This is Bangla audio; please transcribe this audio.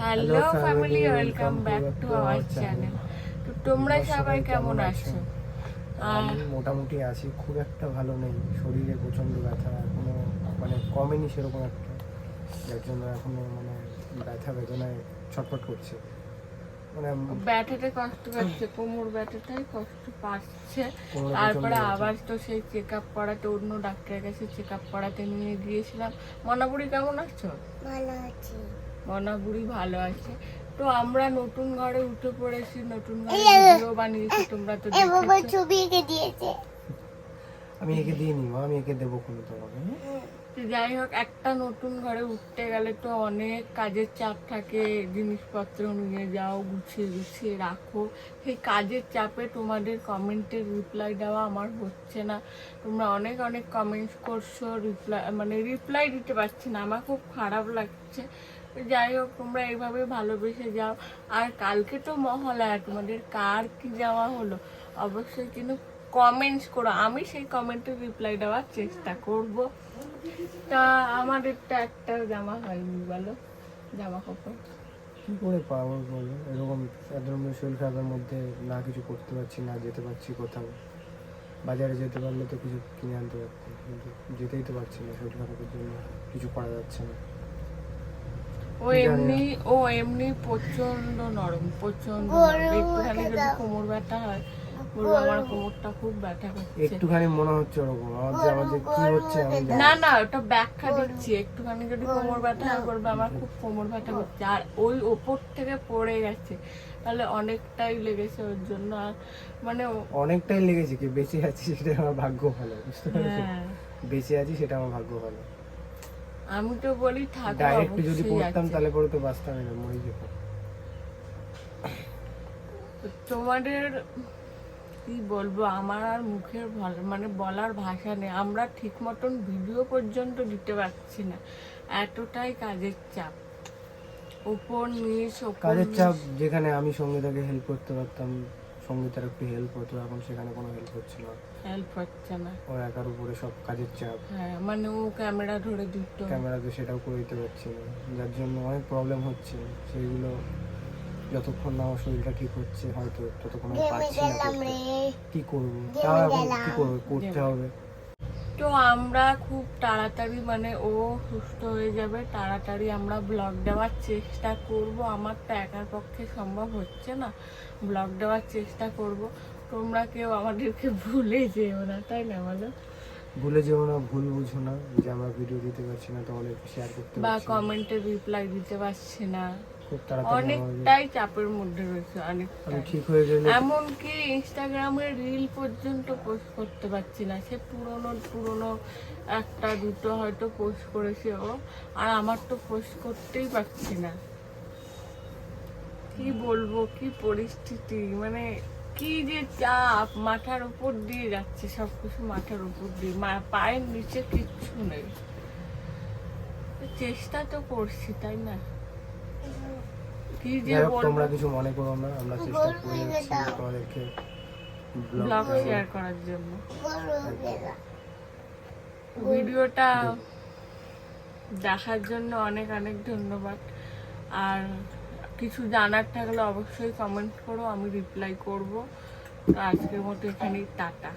Hello family, welcome back to our channel. তো তোমরা সবাই কেমন আছো? আমি মোটামুটি আছি, খুব একটা ভালো নেই। শরীরে প্রচণ্ড ব্যথা এখনো, মানে কমেনি সেরকম একটা, যার জন্য এখনো মানে ব্যথা বেদনায় ছটফট করছে। মানে ব্যথাটা কষ্ট পাচ্ছে, কোমর ব্যথাটাই কষ্ট পাচ্ছে। কোমরে তারপরে প্রচণ্ড আবার তো সেই চেক আপ করাতে, অন্য ডাক্তারের কাছে চেক আপ করাতে নিয়ে গিয়েছিলাম। মনাবুড়ি কেমন আছো? ভালো আছি। মনাবুড়ি ভালো আছে। তো আমরা নতুন ঘরে উঠে পড়েছি, নতুন ঘরে ভিডিও বানিয়েছি, তোমরা তো এ বাবা দেখেছো। ছবি এঁকে দিয়েছে। আমি এঁকে দিইনি মা, আমি এঁকে দেবো কোনো তোমাকে। তো যাই হোক, একটা নতুন ঘরে উঠতে গেলে তো অনেক কাজের চাপ থাকে, জিনিসপত্র নিয়ে যাও, গুছিয়ে গুছিয়ে রাখো। সেই কাজের চাপে তোমাদের কমেন্টের রিপ্লাই দেওয়া আমার হচ্ছে না। তোমরা অনেক অনেক কমেন্টস করছো, রিপ্লাই দিতে পারছি না, আমার খুব খারাপ লাগছে। তো যাই হোক, তোমরা এইভাবে ভালোবেসে যাও। আর কালকে তো মহালয়া, তোমাদের কার কি যাওয়া হলো অবশ্যই কিন্তু কমেন্টস করো, আমি সেই কমেন্টের রিপ্লাই দেওয়ার চেষ্টা করব। তা আমাদেরটা একটা জামা হয়নি, বলো জামা কাপড় কী করে পাবো বলো? এরকম ধরনের শরীর খারাপের মধ্যে না কিছু করতে পারছি, না যেতে পারছি কোথাও। বাজারে যেতে পারলে তো কিছু কিনে আনতে পারতাম, কিন্তু যেতেই তো পারছি না, শরীর খারাপের জন্য কিছু করা যাচ্ছে না। ও এমনি প্রচন্ড নরম, প্রচন্ড একটুখানি যদি কোমর ব্যথা হয়, বলবো আমার কোমরটা খুব ব্যথা করছে। একটুখানি মনে হচ্ছে ওরকম আমার যে কি হচ্ছে আমি জানি না না, ওটা ব্যাখ্যা দিচ্ছি। একটুখানি যদি কোমর ব্যথা হয়, বলবে আমার খুব কোমর ব্যথা করছে, আর ওই ওপর থেকে পড়ে গেছে, তাহলে অনেকটাই লেগেছে ওর জন্য। আর মানে অনেকটাই লেগেছে, কি বেঁচে আছি সেটা আমার ভাগ্য ভালো, বুঝতে পারছো? হ্যাঁ, বেঁচে আছি সেটা আমার ভাগ্য ভালো। আমি তো বলি থাকো, ডাইরেক্ট যদি অবশ্যই পড়তাম আছে। তাহলে পরে তো বাঁচতামই না, মরে যেতাম। তোমাদের কি বলবো, আমার আর মুখের বলার ভাষা নেই। আমরা ঠিক মতন ভিডিও পর্যন্ত দিতে পারছি না, এতটাই কাজের চাপ, উপর নিচ কাজের চাপ। যেখানে আমি সঙ্গীতাকে হেল্প করতে পারতাম, সঙ্গীতার একটু হেল্প হতো, এখন সেখানে কোনো হেল্প হচ্ছে না। হেল্প হচ্ছে না। ওর একার উপরে সব কাজের চাপ। হ্যাঁ, মানে ও ক্যামেরা ধরে দিত, ক্যামেরাতে সেটাও করে দিতে পারছি না, যার জন্য অনেক প্রবলেম হচ্ছে। সেইগুলো যতক্ষণ না আমার শরীরটা ঠিক হচ্ছে, হয়তো ততক্ষণ আমি পারছি না করতে। কি করবো, তাও এখন কি করবো, করতে হবে। তো আমরা খুব তাড়াতাড়ি, মানে ও সুস্থ হয়ে যাবে, তাড়াতাড়ি আমরা ব্লগ দেওয়ার চেষ্টা করব। আমার তো একার পক্ষে সম্ভব হচ্ছে না, ব্লগ দেওয়ার চেষ্টা করব। তোমরা কেউ আমাদেরকে ভুলে যেও না, তাই না বলো? ভুলে যেও না, ভুল বুঝো না যে আমরা ভিডিও দিতে পারছি না, তোমাদেরকে শেয়ার করতে বা পারছি না। কমেন্টে রিপ্লাই দিতে পারছি না, খুব তাড়াতাড়ি অনেকটাই চাপের মধ্যে রয়েছে, আমি অনেকটাই। ঠিক হয়ে গেলে এমনকি ইনস্টাগ্রামে রিল পর্যন্ত পোস্ট করতে পারছি না। সে পুরনো একটা দুটো হয়তো পোস্ট করেছে ও, আর আমার তো পোস্ট করতেই পারছি না। কি বলবো, কি পরিস্থিতি, মানে কি যে চাপ, মাথার উপর দিয়ে যাচ্ছে সবকিছু, মাথার উপর দিয়ে, পায়ের নিচে কিচ্ছু নেই। চেষ্টা তো করছি, তাই না? কি যে যাই হোক, বলবো, তোমরা কিছু মনে করো না, আমরা চেষ্টা করে যাচ্ছি তোমাদেরকে ব্লগ ব্লগ শেয়ার করার জন্য। ভিডিওটা দেখার জন্য অনেক অনেক ধন্যবাদ। আর কিছু জানার থাকলে অবশ্যই কমেন্ট করো, আমি রিপ্লাই করব। তো আজকের মতো এখানেই টাটা।